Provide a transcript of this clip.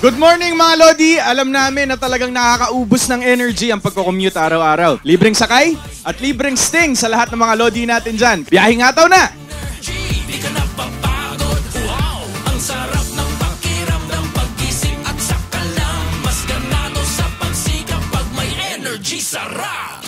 Good morning mga Lodi! Alam namin na talagang nakakaubos ng energy ang pagko-commute araw-araw. Libreng sakay at libreng sting sa lahat ng mga Lodi natin dyan. Biyahing ngataw na! Di ka napapagod. Wow! Ang sarap ng pakiramdam paggising at saka lang mas ganado sa pagsikap pag may energy. Sarap!